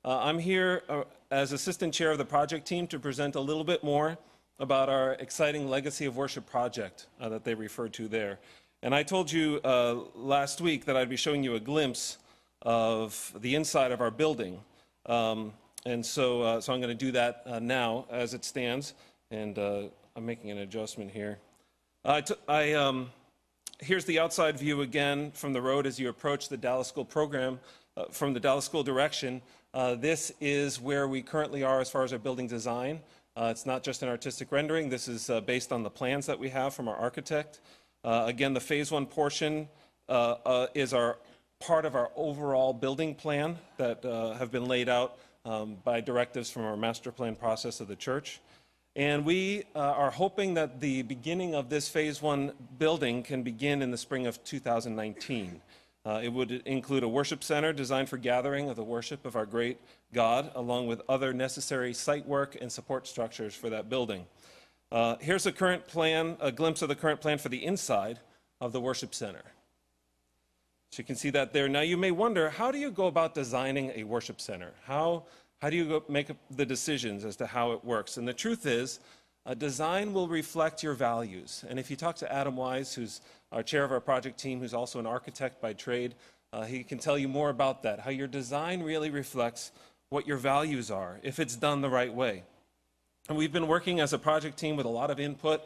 I'm here as assistant chair of the project team to present a little bit more about our exciting Legacy of Worship project that they referred to there. And I told you last week that I'd be showing you a glimpse of the inside of our building. So I'm going to do that now as it stands, and I'm making an adjustment here. Here's the outside view again from the road as you approach the Dallas School program from the Dallas School direction. This is where we currently are as far as our building design. It's not just an artistic rendering. This is based on the plans that we have from our architect. Again, the phase one portion is part of our overall building plan that have been laid out by directives from our master plan process of the church. And we are hoping that the beginning of this phase one building can begin in the spring of 2019. It would include a worship center designed for gathering of the worship of our great God, along with other necessary site work and support structures for that building. Here's a current plan, a glimpse of the current plan for the inside of the worship center. So you can see that there. Now you may wonder, how do you go about designing a worship center? How do you make the decisions as to how it works? And the truth is, design will reflect your values. And if you talk to Adam Wise, who's our chair of our project team, who's also an architect by trade, he can tell you more about that, how your design really reflects what your values are, if it's done the right way. And we've been working as a project team with a lot of input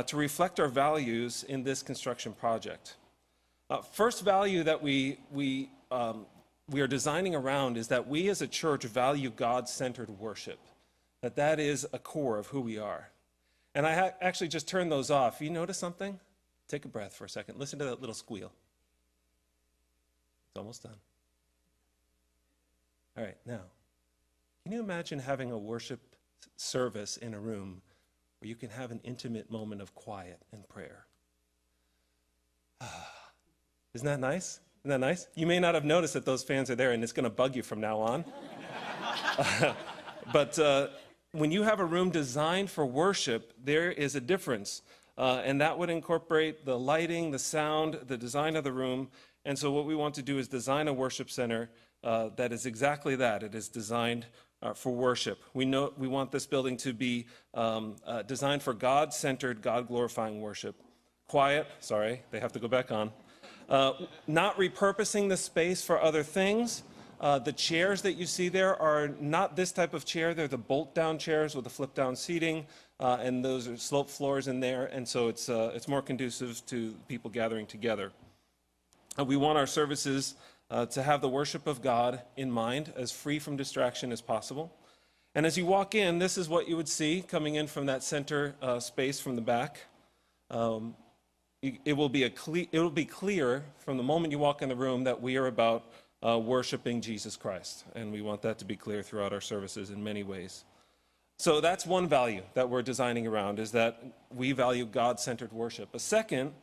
to reflect our values in this construction project. First value that we are designing around is that we as a church value God-centered worship, that is a core of who we are. And I actually just turned those off. You notice something? Take a breath for a second. Listen to that little squeal. It's almost done. All right, now, can you imagine having a worship service in a room where you can have an intimate moment of quiet and prayer? Isn't that nice? Isn't that nice? You may not have noticed that those fans are there, and it's going to bug you from now on. But when you have a room designed for worship, there is a difference. And that would incorporate the lighting, the sound, the design of the room. And so what we want to do is design a worship center that is exactly that. It is designed for worship. We want this building to be designed for God-centered, God-glorifying worship. Quiet, sorry, they have to go back on. Not repurposing the space for other things. The chairs that you see there are not this type of chair. They're the bolt-down chairs with the flip-down seating, and those are sloped floors in there, and so it's more conducive to people gathering together. We want our services to have the worship of God in mind, as free from distraction as possible. And as you walk in, this is what you would see coming in from that center space from the back. It will be clear from the moment you walk in the room that we are about worshiping Jesus Christ, and we want that to be clear throughout our services in many ways. So that's one value that we're designing around, is that we value God-centered worship. A second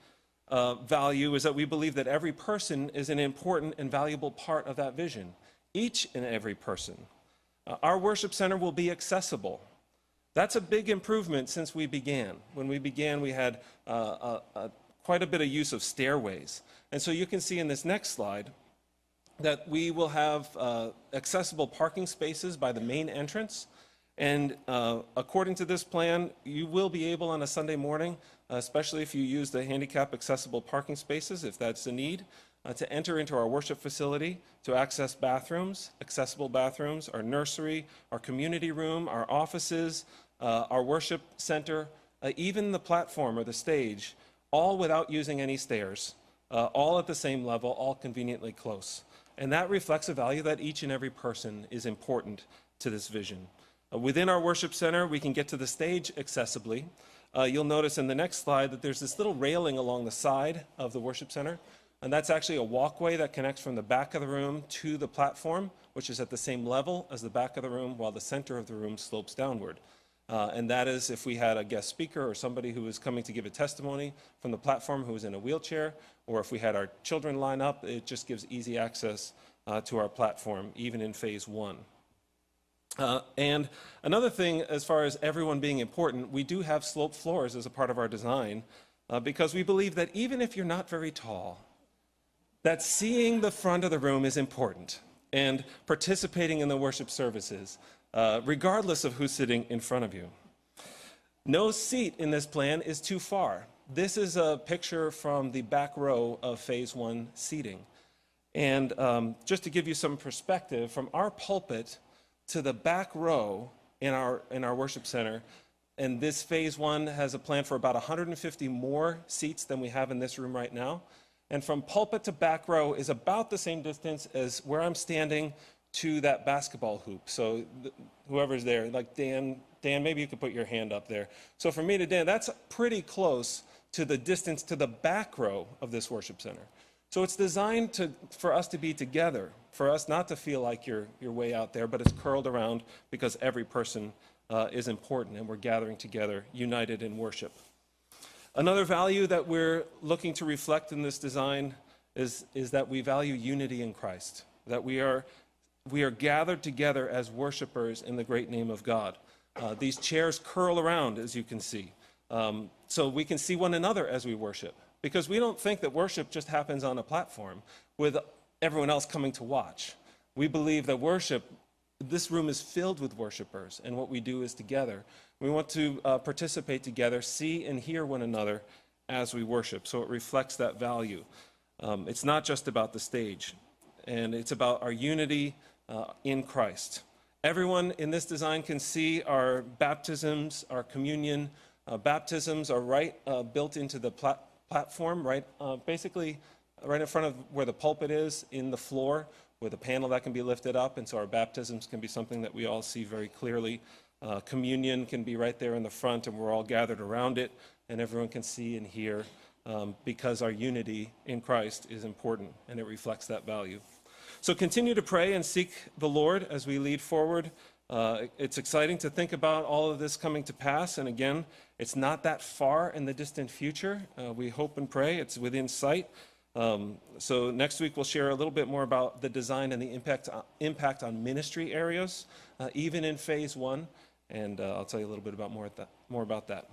value is that we believe that every person is an important and valuable part of that vision. Each and every person. Our worship center will be accessible. That's a big improvement since we began. When we began, we had quite a bit of use of stairways. And so you can see in this next slide that we will have accessible parking spaces by the main entrance. And according to this plan, you will be able on a Sunday morning, especially if you use the handicap accessible parking spaces, if that's a need, to enter into our worship facility, to access bathrooms, accessible bathrooms, our nursery, our community room, our offices, our worship center, even the platform or the stage, all without using any stairs, all at the same level, all conveniently close. And that reflects a value that each and every person is important to this vision. Within our worship center, we can get to the stage accessibly. You'll notice in the next slide that there's this little railing along the side of the worship center, and that's actually a walkway that connects from the back of the room to the platform, which is at the same level as the back of the room, while the center of the room slopes downward. And that is if we had a guest speaker or somebody who was coming to give a testimony from the platform who was in a wheelchair, or if we had our children line up, it just gives easy access to our platform, even in phase one. And another thing, as far as everyone being important, we do have sloped floors as a part of our design, because we believe that even if you're not very tall, that seeing the front of the room is important. and participating in the worship services, regardless of who's sitting in front of you. No seat in this plan is too far. This is a picture from the back row of Phase 1 seating. And just to give you some perspective, from our pulpit to the back row in our worship center, and this Phase 1 has a plan for about 150 more seats than we have in this room right now. And from pulpit to back row is about the same distance as where I'm standing to that basketball hoop. So whoever's there, like Dan, maybe you could put your hand up there. So from me to Dan, that's pretty close to the distance to the back row of this worship center. So it's designed for us to be together, for us not to feel like you're way out there, but it's curled around because every person is important and we're gathering together, united in worship. Another value that we're looking to reflect in this design is that we value unity in Christ, that we are gathered together as worshipers in the great name of God. These chairs curl around, as you can see, so we can see one another as we worship. Because we don't think that worship just happens on a platform with everyone else coming to watch. We believe that worship, this room is filled with worshipers, and what we do is together. We want to participate together, see and hear one another as we worship, so it reflects that value. It's not just about the stage, and it's about our unity in Christ. Everyone in this design can see our baptisms, our communion. Baptisms are right built into the platform, right, basically right in front of where the pulpit is, in the floor, with a panel that can be lifted up, and so our baptisms can be something that we all see very clearly. Communion can be right there in the front, and we're all gathered around it, and everyone can see and hear, because our unity in Christ is important, and it reflects that value. So continue to pray and seek the Lord as we lead forward. It's exciting to think about all of this coming to pass, and again, it's not that far in the distant future. We hope and pray it's within sight. So next week we'll share a little bit more about the design and the impact on ministry areas, even in Phase 1, and I'll tell you a little bit more about that.